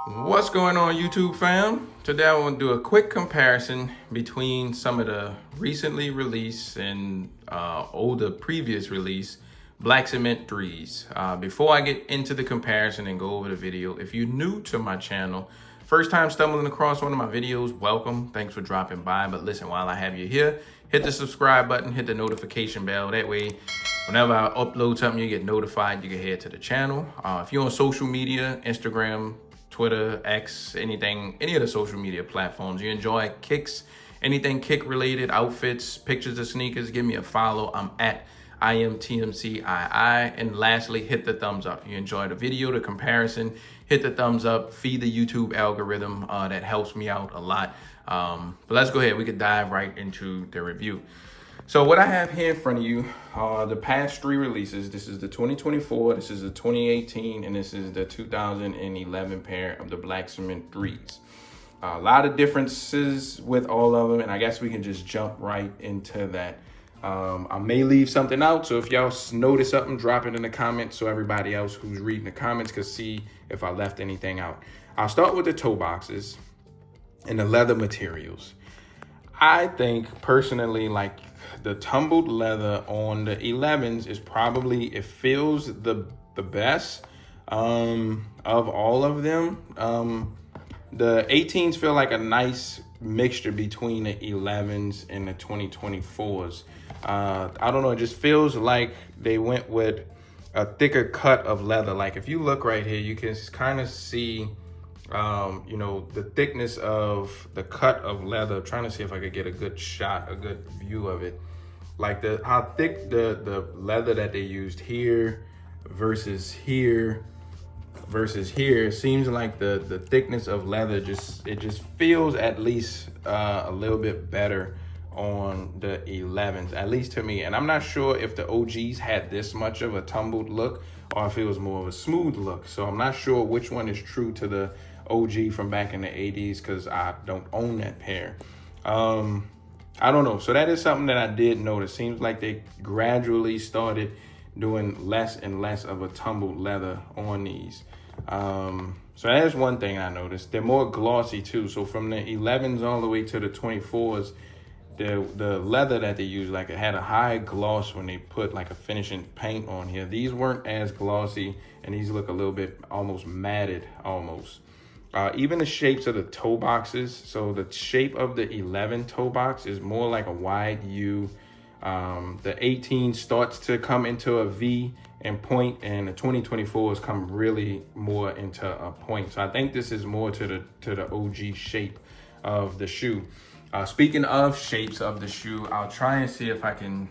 What's going on, YouTube fam? Today I want to do a quick comparison between some of the recently released and older previous release Black Cement 3s. Before I get into the comparison and go over the video, if you're new to my channel, first time stumbling across one of my videos, welcome. Thanks for dropping by. But listen, while I have you here, hit the subscribe button, hit the notification bell. That way, whenever I upload something, you get notified, you can head to the channel. If you're on social media, Instagram, Twitter, X, anything, any of the social media platforms, you enjoy kicks, anything kick related, outfits, pictures of sneakers, give me a follow. I'm at iAMTMCII. And lastly, hit the thumbs up. You enjoy the video, the comparison, hit the thumbs up, feed the YouTube algorithm. That helps me out a lot. But let's go ahead. We could dive right into the review. So what I have here in front of you are the past three releases. This is the 2024, this is the 2018, and this is the 2011 pair of the Black Cement 3s. A lot of differences with all of them, and I guess we can just jump right into that. I may leave something out, so if y'all notice something, drop it in the comments so everybody else who's reading the comments can see if I left anything out. I'll start with the toe boxes and the leather materials. I think personally, like, the tumbled leather on the 11s is probably, it feels the best of all of them. The 18s feel like a nice mixture between the 11s and the 2024s. I don't know, it just feels like they went with a thicker cut of leather. Like if you look right here, you can kind of see the thickness of the cut of leather. I'm trying to see if I could get a good shot, a good view of it. Like how thick the leather that they used here versus here versus here. Seems like the thickness of leather just feels at least a little bit better on the 11s, at least to me. And I'm not sure if the OGs had this much of a tumbled look or if it was more of a smooth look. So I'm not sure which one is true to the OG from back in the 80s because I don't own that pair. I don't know. So that is something that I did notice. Seems like they gradually started doing less and less of a tumbled leather on these. So that is one thing I noticed. They're more glossy too. So from the 11s all the way to the 24s, the leather that they use, like it had a high gloss when they put like a finishing paint on here. These weren't as glossy, and these look a little bit almost matted almost. Even the shapes of the toe boxes. So the shape of the 11 toe box is more like a wide U. The 18 starts to come into a V and point, and the 2024s come really more into a point. So I think this is more to the OG shape of the shoe. Speaking of shapes of the shoe, I'll try and see if I can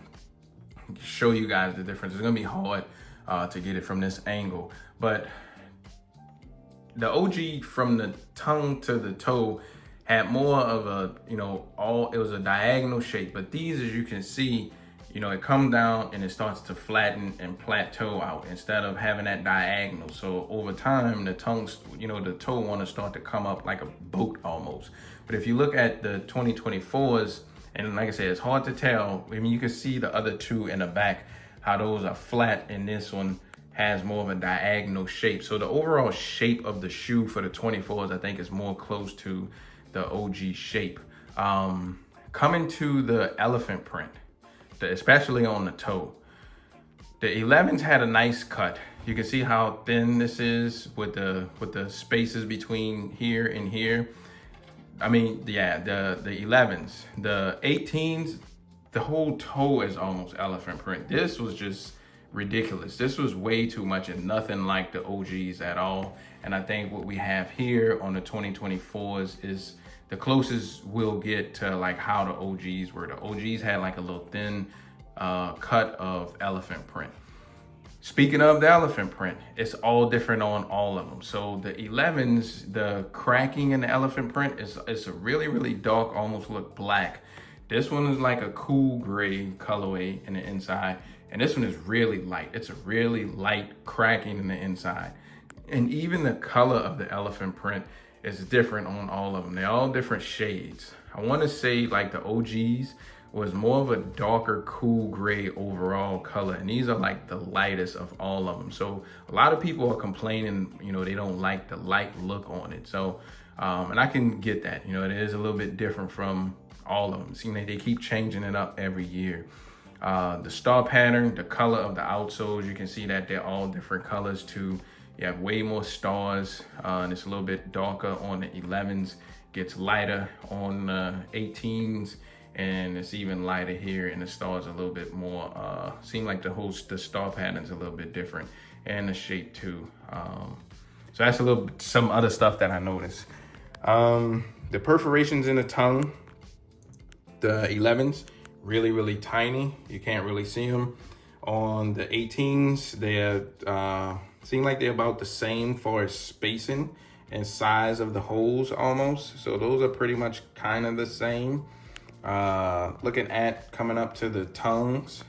show you guys the difference. It's gonna be hard to get it from this angle, but the OG from the tongue to the toe had more of a, it was a diagonal shape. But these, as you can see, it comes down and it starts to flatten and plateau out instead of having that diagonal. So over time, the tongues, the toe want to start to come up like a boat almost. But if you look at the 2024s, and like I said, it's hard to tell. I mean, you can see the other two in the back, how those are flat, and this one has more of a diagonal shape. So the overall shape of the shoe for the 24s, I think, is more close to the OG shape. Coming to the elephant print, especially on the toe, the 11s had a nice cut. You can see how thin this is with the spaces between here and here. I mean, yeah, the 11s, the 18s, the whole toe is almost elephant print. This was just ridiculous. This was way too much and nothing like the OGs at all. And I think what we have here on the 2024s is the closest we'll get to like how the OGs were. The OGs had like a little thin cut of elephant print. Speaking of the elephant print, it's all different on all of them. So the 11s, the cracking in the elephant print is a really, really dark, almost look black. This one is like a cool gray colorway in the inside. And this one is really light. It's a really light cracking in the inside. And even the color of the elephant print is different on all of them. They're all different shades. I want to say like the OGs was more of a darker, cool gray overall color. And these are like the lightest of all of them. So a lot of people are complaining, you know, they don't like the light look on it. So, and I can get that, you know, it is a little bit different from all of them. Seems like they keep changing it up every year. The star pattern, the color of the outsoles, you can see that they're all different colors too. You have way more stars, and it's a little bit darker on the 11s, gets lighter on the 18s, and it's even lighter here, and the stars a little bit more, seem like the star pattern's a little bit different, and the shape too. So that's some other stuff that I noticed. The perforations in the tongue, the 11s, really tiny. You can't really see them. On the 18s, they're seem like they're about the same for spacing and size of the holes almost. So those are pretty much kind of the same. Looking at coming up to the tongues,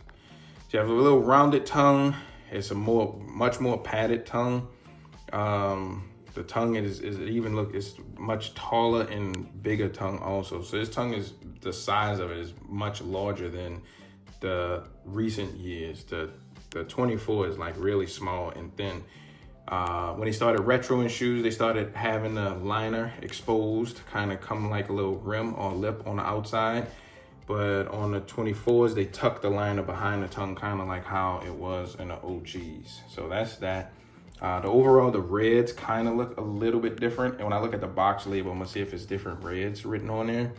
so you have a little rounded tongue. It's a much more padded tongue. The tongue is much taller and bigger tongue also. So this tongue is, the size of it is much larger than the recent years. The 24 is like really small and thin. When they started retroing shoes, they started having the liner exposed, kind of come like a little rim or lip on the outside. But on the 24s, they tucked the liner behind the tongue, kind of like how it was in the OGs. So that's that. The reds kind of look a little bit different. And when I look at the box label, I'm gonna see if it's different reds written on there.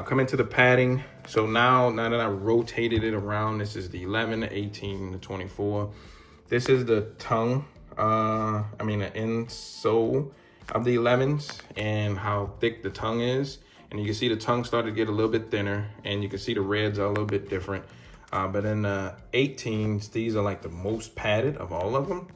Coming to the padding. So now that I rotated it around, this is the 11, the 18, the 24. This is the tongue, the insole of the 11s and how thick the tongue is. And you can see the tongue started to get a little bit thinner, and you can see the reds are a little bit different. But in the 18s, these are like the most padded of all of them.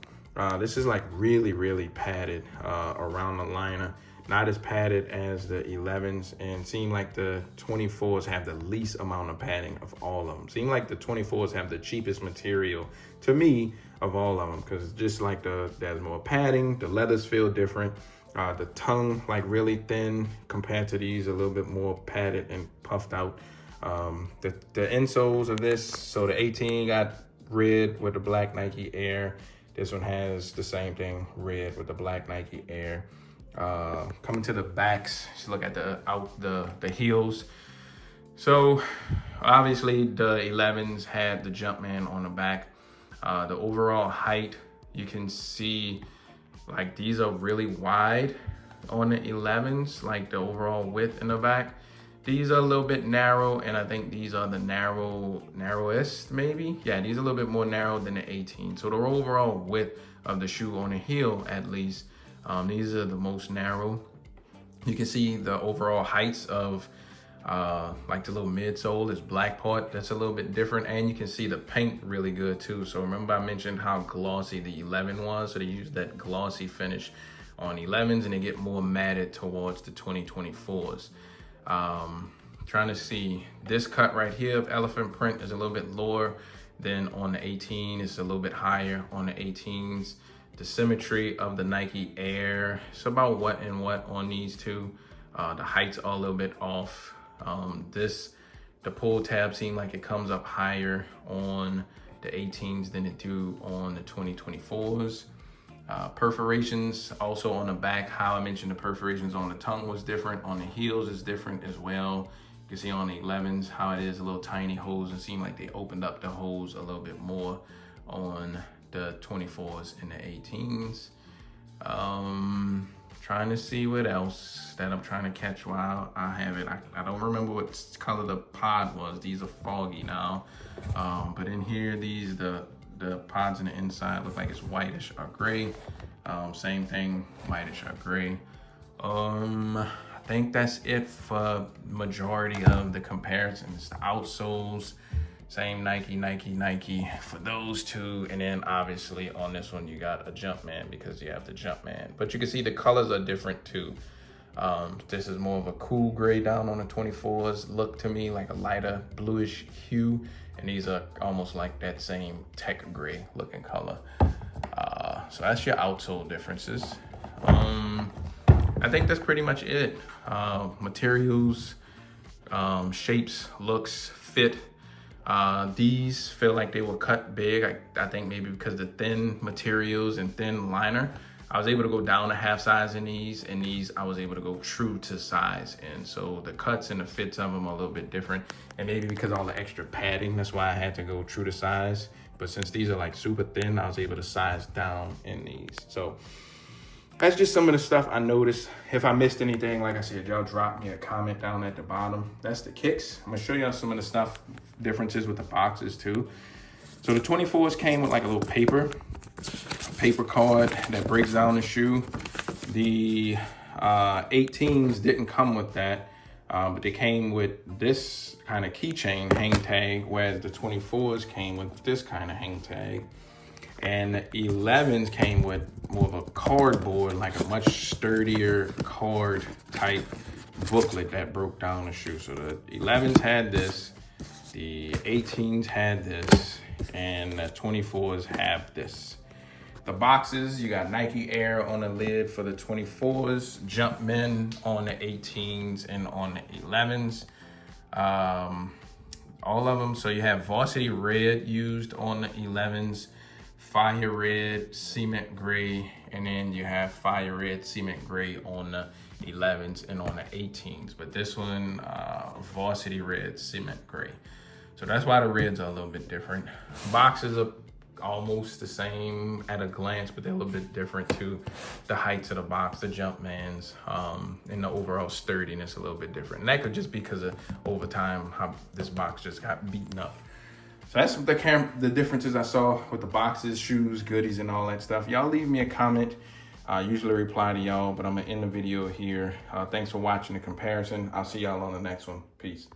This is like really padded around the liner. Not as padded as the 11s, and seem like the 24s have the least amount of padding of all of them. Seem like the 24s have the cheapest material to me of all of them, because just like there's more padding, the leathers feel different. The tongue like really thin compared to these, a little bit more padded and puffed out. The insoles of this, so the 18 got red with the black Nike Air. This one has the same thing, red with the black Nike Air. Coming to the backs, just look at the heels. So obviously the 11s had the Jumpman on the back. The overall height, you can see like these are really wide on the 11s, like the overall width in the back. These are a little bit narrow, and I think these are the narrowest maybe. Yeah, these are a little bit more narrow than the 18. So the overall width of the shoe on the heel, at least, these are the most narrow. You can see the overall heights of like the little midsole, this black part, that's a little bit different. And you can see the paint really good too. So remember I mentioned how glossy the 11 was. So they use that glossy finish on 11s, and they get more matted towards the 2024s. Trying to see this cut right here of elephant print is a little bit lower than on the 18. It's a little bit higher on the 18s. The symmetry of the Nike Air, it's about what and what on these two. The heights are a little bit off. The pull tab seems like it comes up higher on the 18s than it do on the 2024s. Perforations also on the back, how I mentioned the perforations on the tongue was different. On the heels is different as well. You can see on the 11s how it is a little tiny holes, and seem like they opened up the holes a little bit more on the 24s and the 18s. Trying to see what else that I'm trying to catch while I have it. I don't remember what color the pod was. These are foggy now. But in here, the pods in the inside look like it's whitish or gray. Same thing, whitish or gray. I think that's it for majority of the comparisons. The outsoles, same Nike for those two. And then obviously on this one, you got a Jumpman because you have the Jumpman. But you can see the colors are different too. This is more of a cool gray down on the 24s. Look to me like a lighter bluish hue. And these are almost like that same tech gray looking color. So that's your outsole differences. I think that's pretty much it. Materials, shapes, looks, fit. These feel like they were cut big. I think maybe because the thin materials and thin liner, I was able to go down a half size in these, and these I was able to go true to size. And so the cuts and the fits of them are a little bit different. And maybe because all the extra padding, that's why I had to go true to size. But since these are like super thin, I was able to size down in these. So that's just some of the stuff I noticed. If I missed anything, like I said, y'all drop me a comment down at the bottom. That's the kicks. I'm gonna show y'all some of the stuff, differences with the boxes too. So the 24s came with like a little paper card that breaks down the shoe. The 18s didn't come with that, but they came with this kind of keychain hang tag, whereas the 24s came with this kind of hang tag. And the 11s came with more of a cardboard, like a much sturdier card type booklet that broke down the shoe. So the 11s had this, the 18s had this, and the 24s have this. The boxes, you got Nike Air on the lid for the 24s, Jumpmen on the 18s and on the 11s. All of them. So you have Varsity Red used on the 11s, Fire Red, Cement Gray, and then you have Fire Red, Cement Gray on the 11s and on the 18s. But this one, Varsity Red, Cement Gray. So that's why the reds are a little bit different. Boxes are almost the same at a glance, but they're a little bit different too. The heights of the box, the Jumpmans, and the overall sturdiness a little bit different. And that could just be because of over time how this box just got beaten up. So that's the differences I saw with the boxes, shoes, goodies, and all that stuff. Y'all leave me a comment. I usually reply to y'all, but I'm gonna end the video here. Thanks for watching the comparison. I'll see y'all on the next one. Peace.